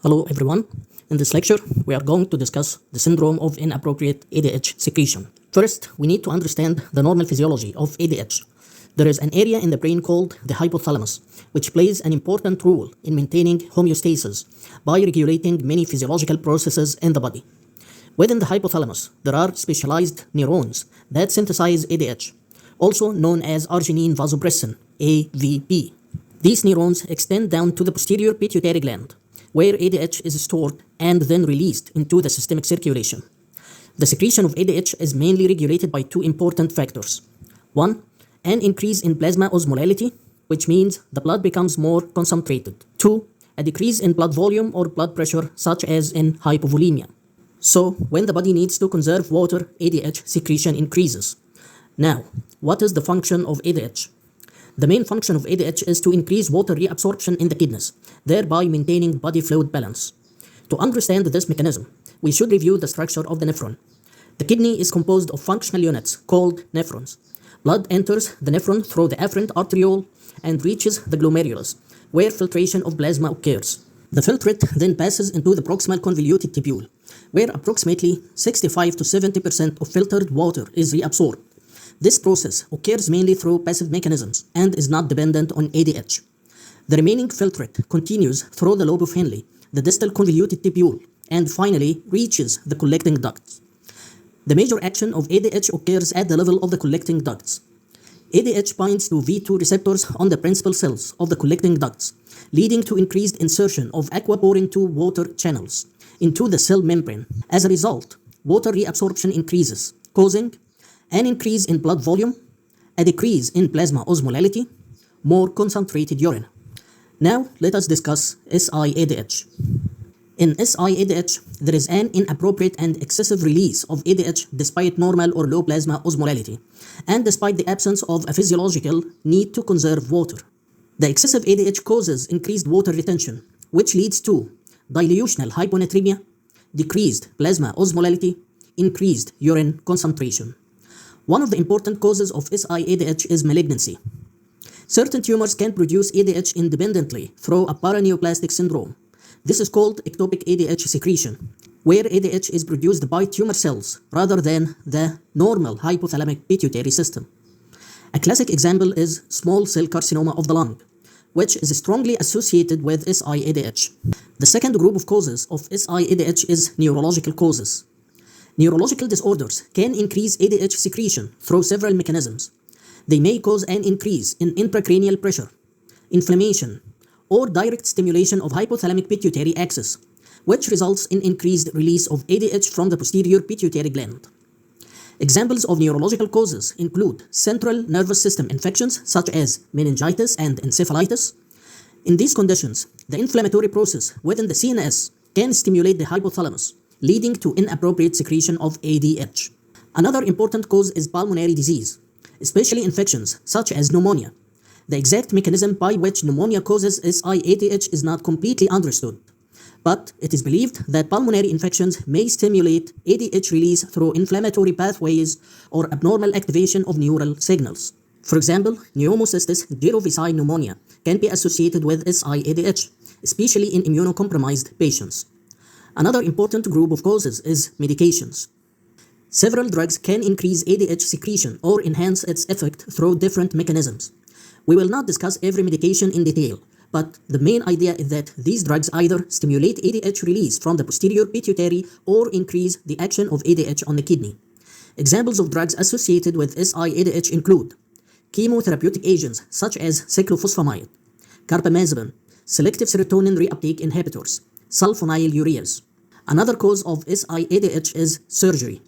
Hello everyone. In this lecture, we are going to discuss the syndrome of inappropriate ADH secretion. First, we need to understand the normal physiology of ADH. There is an area in the brain called the hypothalamus, which plays an important role in maintaining homeostasis by regulating many physiological processes in the body. Within the hypothalamus, there are specialized neurons that synthesize ADH, also known as Arginine Vasopressin, AVP. These neurons extend down to the posterior pituitary gland, where ADH is stored and then released into the systemic circulation. The secretion of ADH is mainly regulated by two important factors. One, an increase in plasma osmolality, which means the blood becomes more concentrated. Two, a decrease in blood volume or blood pressure, such as in hypovolemia. So, when the body needs to conserve water, ADH secretion increases. Now, what is the function of ADH? The main function of ADH is to increase water reabsorption in the kidneys, thereby maintaining body fluid balance. To understand this mechanism, we should review the structure of the nephron. The kidney is composed of functional units called nephrons. Blood enters the nephron through the afferent arteriole and reaches the glomerulus, where filtration of plasma occurs. The filtrate then passes into the proximal convoluted tubule, where approximately 65 to 70% of filtered water is reabsorbed. This process occurs mainly through passive mechanisms and is not dependent on ADH. The remaining filtrate continues through the lobe of Henle, the distal convoluted tubule, and finally reaches the collecting ducts. The major action of ADH occurs at the level of the collecting ducts. ADH binds to V2 receptors on the principal cells of the collecting ducts, leading to increased insertion of aquaporin 2 water channels into the cell membrane. As a result, water reabsorption increases, causing an increase in blood volume, a decrease in plasma osmolality, more concentrated urine. Now, let us discuss SIADH. In SIADH, there is an inappropriate and excessive release of ADH despite normal or low plasma osmolality, and despite the absence of a physiological need to conserve water. The excessive ADH causes increased water retention, which leads to dilutional hyponatraemia, decreased plasma osmolality, increased urine concentration. One of the important causes of SIADH is malignancy. Certain tumors can produce ADH independently through a paraneoplastic syndrome. This is called ectopic ADH secretion, where ADH is produced by tumor cells rather than the normal hypothalamic pituitary system. A classic example is small cell carcinoma of the lung, which is strongly associated with SIADH. The second group of causes of SIADH is neurological causes. Neurological disorders can increase ADH secretion through several mechanisms. They may cause an increase in intracranial pressure, inflammation, or direct stimulation of hypothalamic pituitary axis, which results in increased release of ADH from the posterior pituitary gland. Examples of neurological causes include central nervous system infections such as meningitis and encephalitis. In these conditions, the inflammatory process within the CNS can stimulate the hypothalamus, leading to inappropriate secretion of ADH. Another important cause is pulmonary disease, especially infections such as pneumonia. The exact mechanism by which pneumonia causes SIADH is not completely understood, but it is believed that pulmonary infections may stimulate ADH release through inflammatory pathways or abnormal activation of neural signals. For example, pneumocystis jirovecii pneumonia can be associated with SIADH, especially in immunocompromised patients. Another important group of causes is medications. Several drugs can increase ADH secretion or enhance its effect through different mechanisms. We will not discuss every medication in detail, but the main idea is that these drugs either stimulate ADH release from the posterior pituitary or increase the action of ADH on the kidney. Examples of drugs associated with SIADH include chemotherapeutic agents such as cyclophosphamide, carbamazepine, selective serotonin reuptake inhibitors, sulfonylureas. Another cause of SIADH is surgery.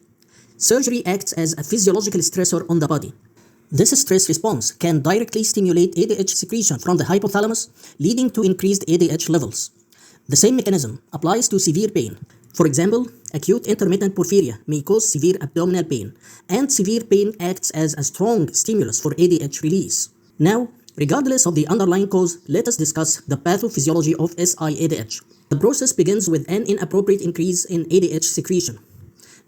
Surgery acts as a physiological stressor on the body. This stress response can directly stimulate ADH secretion from the hypothalamus, leading to increased ADH levels. The same mechanism applies to severe pain. For example, acute intermittent porphyria may cause severe abdominal pain, and severe pain acts as a strong stimulus for ADH release. Now, regardless of the underlying cause, let us discuss the pathophysiology of SIADH. The process begins with an inappropriate increase in ADH secretion.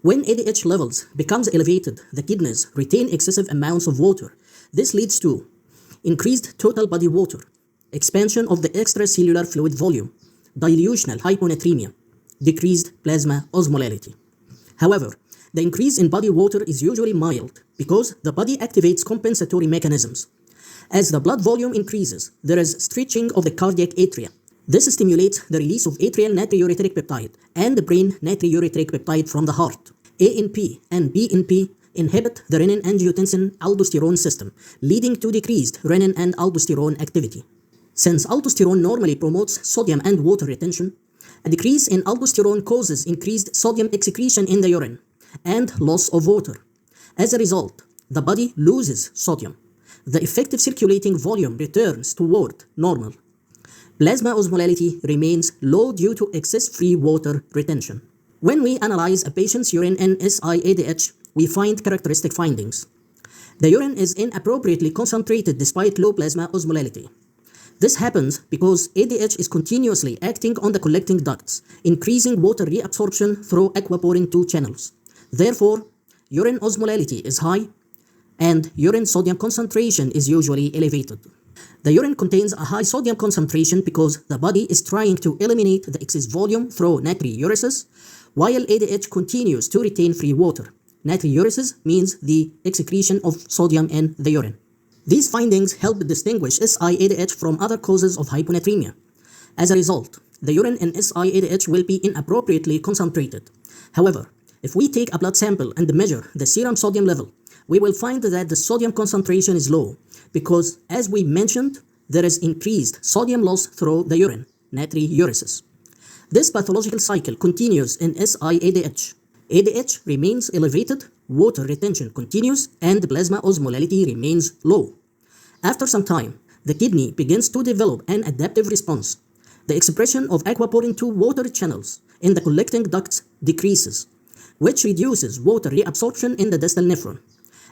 When ADH levels becomes elevated, the kidneys retain excessive amounts of water. This leads to increased total body water, expansion of the extracellular fluid volume, dilutional hyponatremia, decreased plasma osmolality. However, the increase in body water is usually mild because the body activates compensatory mechanisms. As the blood volume increases, there is stretching of the cardiac atria. This stimulates the release of atrial natriureteric peptide and the brain natriureteric peptide from the heart. ANP and BNP inhibit the renin-angiotensin-aldosterone system, leading to decreased renin and aldosterone activity. Since aldosterone normally promotes sodium and water retention, a decrease in aldosterone causes increased sodium excretion in the urine and loss of water. As a result, the body loses sodium. The effective circulating volume returns toward normal. Plasma osmolality remains low due to excess free water retention. When we analyze a patient's urine in SIADH, we find characteristic findings. The urine is inappropriately concentrated despite low plasma osmolality. This happens because ADH is continuously acting on the collecting ducts, increasing water reabsorption through aquaporin 2 channels. Therefore, urine osmolality is high and urine sodium concentration is usually elevated. The urine contains a high sodium concentration because the body is trying to eliminate the excess volume through natriuresis, while ADH continues to retain free water. Natriuresis means the excretion of sodium in the urine. These findings help distinguish SIADH from other causes of hyponatremia. As a result, the urine in SIADH will be inappropriately concentrated. However, if we take a blood sample and measure the serum sodium level, we will find that the sodium concentration is low because, as we mentioned, there is increased sodium loss through the urine, natriuresis. This pathological cycle continues in SIADH. ADH remains elevated, water retention continues, and plasma osmolality remains low. After some time, the kidney begins to develop an adaptive response. The expression of aquaporin 2 water channels in the collecting ducts decreases, which reduces water reabsorption in the distal nephron.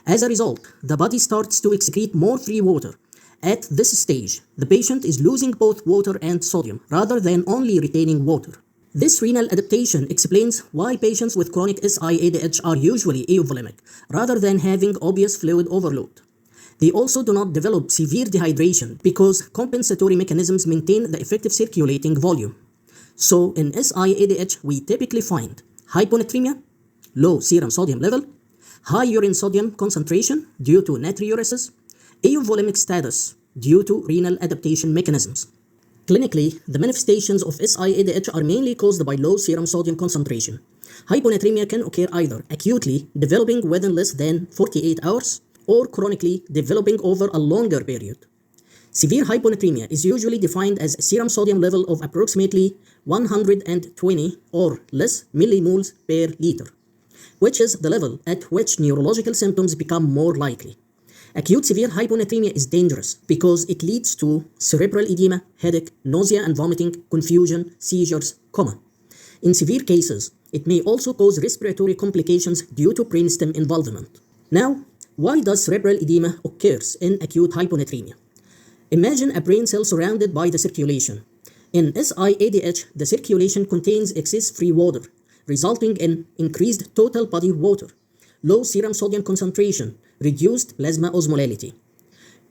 As a result, the body starts to excrete more free water. At this stage, the patient is losing both water and sodium rather than only retaining water. This renal adaptation explains why patients with chronic SIADH are usually euvolemic rather than having obvious fluid overload. They also do not develop severe dehydration because compensatory mechanisms maintain the effective circulating volume. So in SIADH, we typically find hyponatremia, low serum sodium level, high urine sodium concentration due to natriuresis, euvolemic status due to renal adaptation mechanisms. Clinically, the manifestations of SIADH are mainly caused by low serum sodium concentration. Hyponatremia can occur either acutely, developing within less than 48 hours, or chronically, developing over a longer period. Severe hyponatremia is usually defined as a serum sodium level of approximately 120 or less millimoles per liter, which is the level at which neurological symptoms become more likely. Acute severe hyponatremia is dangerous because it leads to cerebral edema, headache, nausea and vomiting, confusion, seizures, coma. In severe cases, it may also cause respiratory complications due to brainstem involvement. Now, why does cerebral edema occurs in acute hyponatremia? Imagine a brain cell surrounded by the circulation. In SIADH, the circulation contains excess free water, resulting in increased total body water, low serum sodium concentration, reduced plasma osmolality.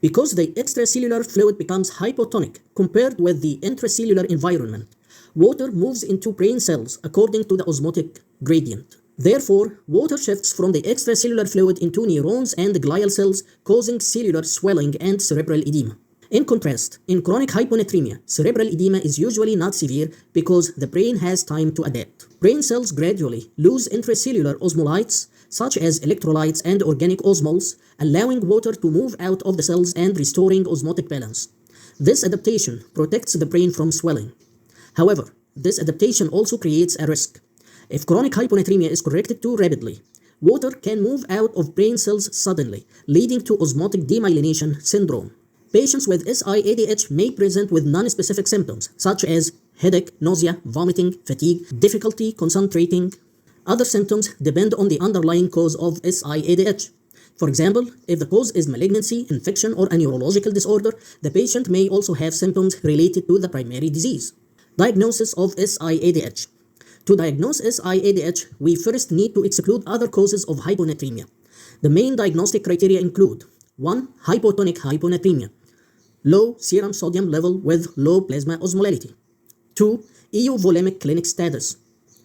Because the extracellular fluid becomes hypotonic compared with the intracellular environment, water moves into brain cells according to the osmotic gradient. Therefore, water shifts from the extracellular fluid into neurons and glial cells, causing cellular swelling and cerebral edema. In contrast, in chronic hyponatremia, cerebral edema is usually not severe because the brain has time to adapt. Brain cells gradually lose intracellular osmolytes, such as electrolytes and organic osmoles, allowing water to move out of the cells and restoring osmotic balance. This adaptation protects the brain from swelling. However, this adaptation also creates a risk. If chronic hyponatremia is corrected too rapidly, water can move out of brain cells suddenly, leading to osmotic demyelination syndrome. Patients with SIADH may present with non-specific symptoms such as headache, nausea, vomiting, fatigue, difficulty concentrating. Other symptoms depend on the underlying cause of SIADH. For example, if the cause is malignancy, infection, or a neurological disorder, the patient may also have symptoms related to the primary disease. Diagnosis of SIADH. To diagnose SIADH, we first need to exclude other causes of hyponatremia. The main diagnostic criteria include 1. Hypotonic hyponatremia, low serum sodium level with low plasma osmolality. 2. Euvolemic clinic status.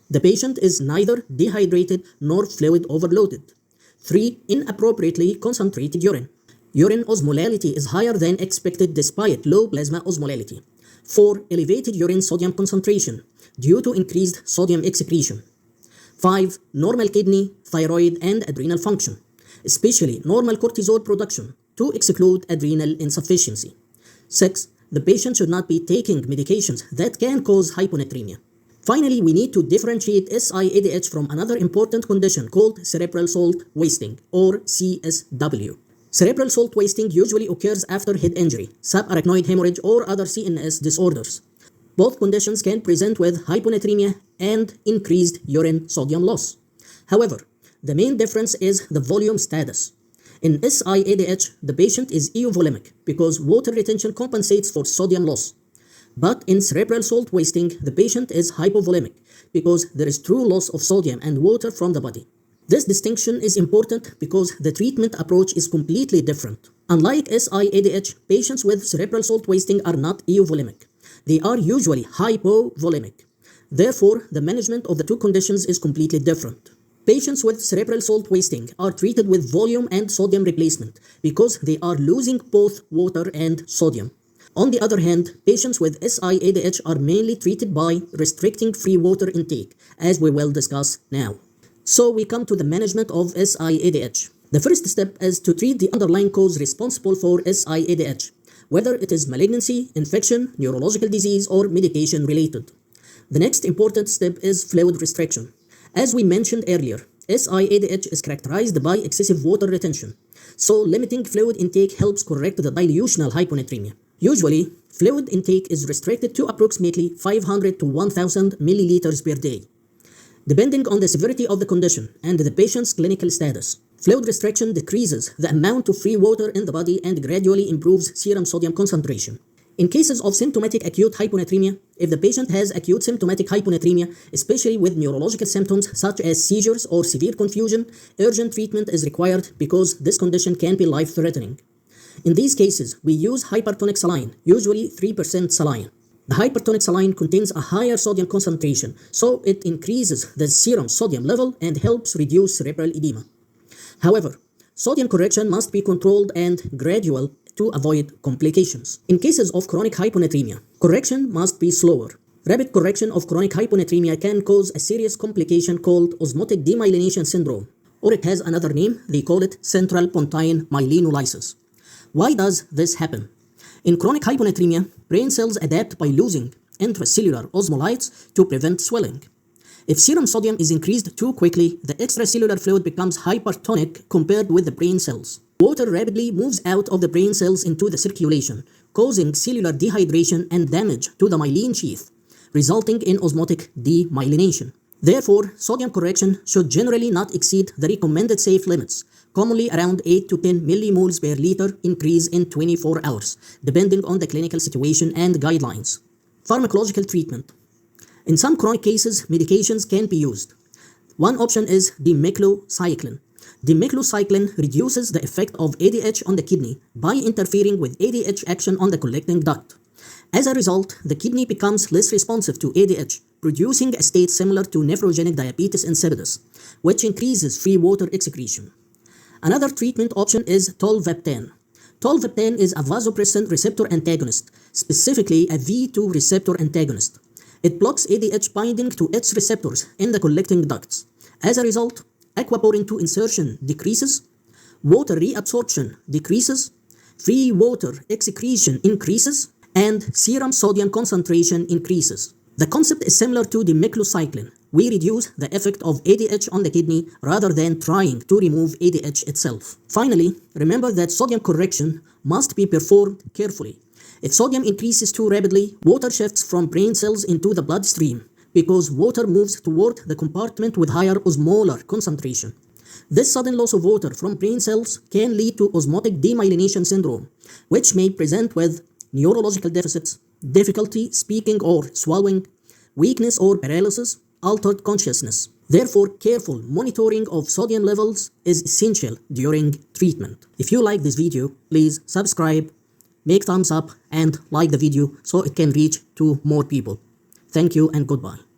The patient is neither dehydrated nor fluid overloaded. 3. Inappropriately concentrated urine. Urine osmolality is higher than expected despite low plasma osmolality. 4. Elevated urine sodium concentration due to increased sodium excretion. 5. Normal kidney, thyroid, and adrenal function, especially normal cortisol production to exclude adrenal insufficiency. 6. The patient should not be taking medications that can cause hyponatremia. Finally, we need to differentiate SIADH from another important condition called cerebral salt wasting, or CSW. Cerebral salt wasting usually occurs after head injury, subarachnoid hemorrhage, or other CNS disorders. Both conditions can present with hyponatremia and increased urine sodium loss. However, the main difference is the volume status. In SIADH, the patient is euvolemic because water retention compensates for sodium loss. But in cerebral salt wasting, the patient is hypovolemic because there is true loss of sodium and water from the body. This distinction is important because the treatment approach is completely different. Unlike SIADH, patients with cerebral salt wasting are not euvolemic. They are usually hypovolemic. Therefore, the management of the two conditions is completely different. Patients with cerebral salt wasting are treated with volume and sodium replacement because they are losing both water and sodium. On the other hand, patients with SIADH are mainly treated by restricting free water intake, as we will discuss now. So we come to the management of SIADH. The first step is to treat the underlying cause responsible for SIADH, whether it is malignancy, infection, neurological disease, or medication related. The next important step is fluid restriction. As we mentioned earlier, SIADH is characterized by excessive water retention, so limiting fluid intake helps correct the dilutional hyponatremia. Usually, fluid intake is restricted to approximately 500 to 1000 milliliters per day, depending on the severity of the condition and the patient's clinical status. Fluid restriction decreases the amount of free water in the body and gradually improves serum sodium concentration. In cases of symptomatic acute hyponatremia, if the patient has acute symptomatic hyponatremia, especially with neurological symptoms such as seizures or severe confusion, urgent treatment is required because this condition can be life-threatening. In these cases, we use hypertonic saline, usually 3% saline. The hypertonic saline contains a higher sodium concentration, so it increases the serum sodium level and helps reduce cerebral edema. However, sodium correction must be controlled and gradual to avoid complications. In cases of chronic hyponatremia, correction must be slower. Rapid correction of chronic hyponatremia can cause a serious complication called osmotic demyelination syndrome, or it has another name, they call it central pontine myelinolysis. Why does this happen? In chronic hyponatremia, brain cells adapt by losing intracellular osmolytes to prevent swelling. If serum sodium is increased too quickly, the extracellular fluid becomes hypertonic compared with the brain cells. Water rapidly moves out of the brain cells into the circulation, causing cellular dehydration and damage to the myelin sheath, resulting in osmotic demyelination. Therefore, sodium correction should generally not exceed the recommended safe limits, commonly around 8 to 10 millimoles per liter increase in 24 hours, depending on the clinical situation and guidelines. Pharmacological treatment. In some chronic cases, medications can be used. One option is dimeclocycline. Dimeclocycline reduces the effect of ADH on the kidney by interfering with ADH action on the collecting duct. As a result, the kidney becomes less responsive to ADH, producing a state similar to nephrogenic diabetes insipidus, which increases free water excretion. Another treatment option is tolvaptan. Tolvaptan is a vasopressin receptor antagonist, specifically a V2 receptor antagonist. It blocks ADH binding to its receptors in the collecting ducts. As a result, aquaporin 2 insertion decreases, water reabsorption decreases, free water excretion increases, and serum sodium concentration increases. The concept is similar to dimeclocycline. We reduce the effect of ADH on the kidney rather than trying to remove ADH itself. Finally, remember that sodium correction must be performed carefully. If sodium increases too rapidly, water shifts from brain cells into the bloodstream because water moves toward the compartment with higher osmolar concentration. This sudden loss of water from brain cells can lead to osmotic demyelination syndrome, which may present with neurological deficits, difficulty speaking or swallowing, weakness or paralysis, altered consciousness. Therefore, careful monitoring of sodium levels is essential during treatment. If you like this video, please subscribe, make thumbs up, and like the video so it can reach to more people. Thank you and goodbye.